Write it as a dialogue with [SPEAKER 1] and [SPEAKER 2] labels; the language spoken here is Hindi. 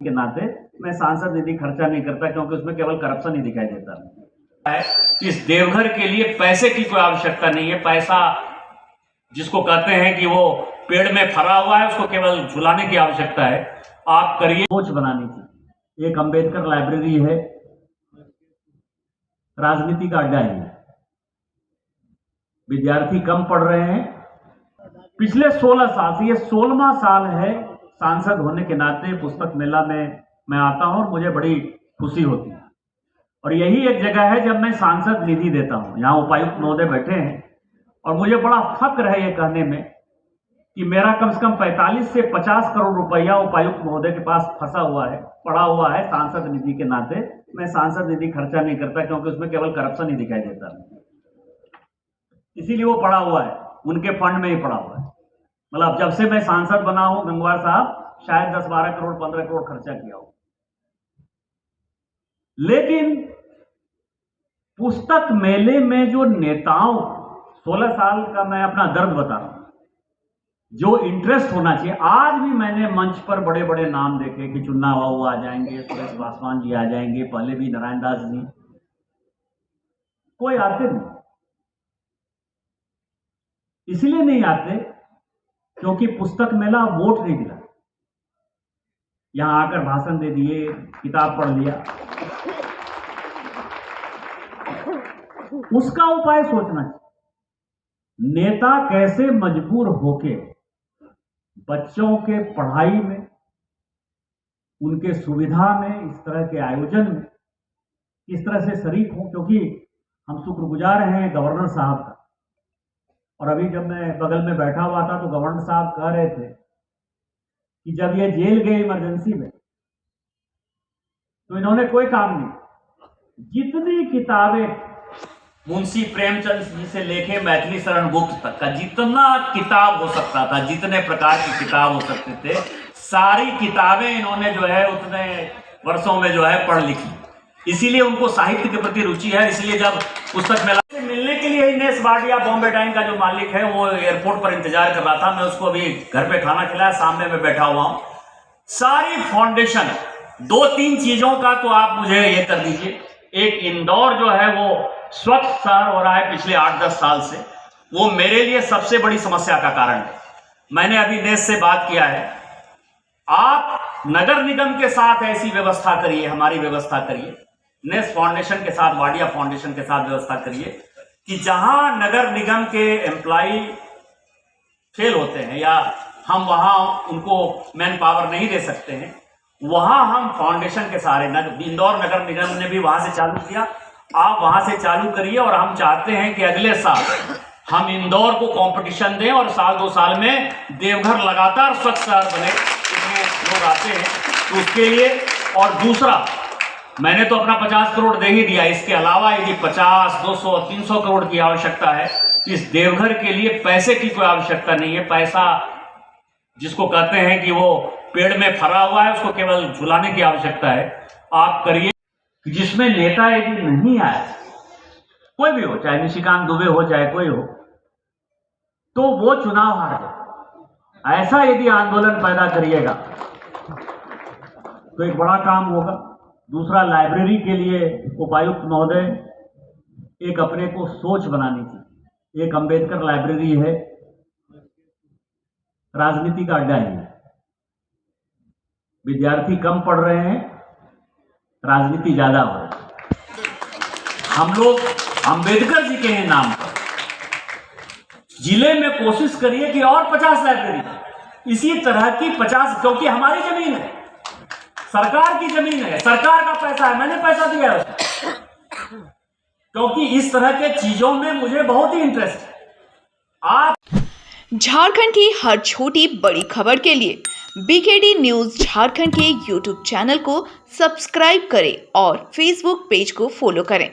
[SPEAKER 1] के नाते मैं सांसद निधि खर्चा नहीं करता, क्योंकि उसमें केवल करप्शन ही दिखाई देता है। इस देवघर के लिए पैसे की कोई आवश्यकता नहीं है। पैसा जिसको कहते हैं कि वो पेड़ में फरा हुआ है, उसको केवल झुलाने की आवश्यकता है। आप करिए। सोच बनानी थी। एक अंबेडकर लाइब्रेरी है, राजनीति का अड्डा है। विद्यार्थी कम पढ़ रहे हैं। पिछले 16 साल से, ये 16वां साल है सांसद होने के नाते पुस्तक मेला में मैं आता हूं और मुझे बड़ी खुशी होती है। और यही एक जगह है जब मैं सांसद निधि देता हूं। यहाँ उपायुक्त महोदय बैठे हैं और मुझे बड़ा फक्र है ये कहने में कि मेरा कम से कम 45 से 50 करोड़ रुपया उपायुक्त महोदय के पास फंसा हुआ है, पड़ा हुआ है। सांसद निधि के नाते मैं सांसद निधि खर्चा नहीं करता, क्योंकि उसमें केवल करप्शन ही दिखाई देता है। इसीलिए वो पड़ा हुआ है, उनके फंड में ही पड़ा हुआ है। मतलब जब से मैं सांसद बना हूं, गंगवार साहब शायद 10-12 करोड़ 15 करोड़ खर्चा किया हो। लेकिन पुस्तक मेले में जो नेताओं, 16 साल का मैं अपना दर्द बता रहा हूं, जो इंटरेस्ट होना चाहिए। आज भी मैंने मंच पर बड़े बड़े नाम देखे कि चुन्ना बाबू आ जाएंगे, सुरेश पासवान जी आ जाएंगे, पहले भी नारायण दास जी, कोई आते नहीं। इसलिए नहीं आते क्योंकि पुस्तक मेला वोट नहीं दिला। यहां आकर भाषण दे दिए, किताब पढ़ लिया। उसका उपाय सोचना चाहिए। नेता कैसे मजबूर होके बच्चों के पढ़ाई में, उनके सुविधा में, इस तरह के आयोजन में किस तरह से शरीक हों, क्योंकि हम शुक्रगुजार हैं गवर्नर साहब का। और अभी जब मैं बगल में बैठा हुआ था तो गवर्नर साहब कह रहे थे कि जब ये जेल गए इमरजेंसी में तो इन्होंने कोई काम नहीं। जितनी किताबें मुंशी प्रेमचंद जी से लेके मैथिली शरण गुप्त तक का जितना किताब हो सकता था, जितने प्रकार की किताब हो सकते थे, सारी किताबें इन्होंने जो है उतने वर्षों में जो है पढ़ लिखी। इसीलिए उनको साहित्य के प्रति रुचि है। इसलिए जब पुस्तक मेला से मिलने के लिए इनेस बाडिया बॉम्बे टाइम का जो मालिक है वो एयरपोर्ट पर इंतजार कर रहा था। मैं उसको अभी घर पे खाना खिलाया, सामने में बैठा हुआ हूं। सारी फाउंडेशन 2-3 चीजों का तो आप मुझे ये कर दीजिए। एक, इंदौर जो है वो स्वच्छ शहर हो रहा है पिछले 8-10 साल से, वो मेरे लिए सबसे बड़ी समस्या का कारण है। मैंने अभी नेस से बात किया है, आप नगर निगम के साथ ऐसी व्यवस्था करिए, हमारी व्यवस्था करिए, नेस फाउंडेशन के साथ, वाडिया फाउंडेशन के साथ व्यवस्था करिए कि जहां नगर निगम के एम्प्लॉय फेल होते हैं या हम वहां उनको मैन पावर नहीं दे सकते हैं, वहां हम फाउंडेशन के सहारे, इंदौर नगर निगम ने भी वहां से चालू किया, आप वहां से चालू करिए। और हम चाहते हैं कि अगले साल हम इंदौर को कंपटीशन दें और साल 2 साल में देवघर लगातार स्वच्छ शहर बने। इतने लोग आते हैं तो उसके लिए। और दूसरा, मैंने तो अपना 50 करोड़ दे ही दिया। इसके अलावा यदि 50, 200, 300 करोड़ की आवश्यकता है, इस देवघर के लिए पैसे की कोई आवश्यकता नहीं है। पैसा जिसको कहते हैं कि वो पेड़ में फरा हुआ है, उसको केवल झुलाने की आवश्यकता है। आप करिए। जिसमें नेता यदि नहीं आए, कोई भी हो, चाहे निशिकांत दुबे हो, चाहे कोई हो, तो वो चुनाव हार जाए। ऐसा यदि आंदोलन पैदा करिएगा तो एक बड़ा काम होगा। दूसरा, लाइब्रेरी के लिए उपायुक्त महोदय एक अपने को सोच बनानी थी। एक अंबेडकर लाइब्रेरी है, राजनीति का अड्डा है। विद्यार्थी कम पढ़ रहे हैं, राजनीति ज्यादा हो रही है। हम लोग अंबेडकर जी के हैं नाम पर जिले में कोशिश करिए कि और 50 लाइब्रेरी इसी तरह की 50, क्योंकि हमारी जमीन है, सरकार की जमीन है, सरकार का पैसा है, मैंने पैसा दिया है, क्योंकि इस तरह के चीजों में मुझे बहुत ही इंटरेस्ट है। आप
[SPEAKER 2] झारखंड की हर छोटी बड़ी खबर के लिए बीकेडी न्यूज झारखंड के यूट्यूब चैनल को सब्सक्राइब करें और फेसबुक पेज को फॉलो करें।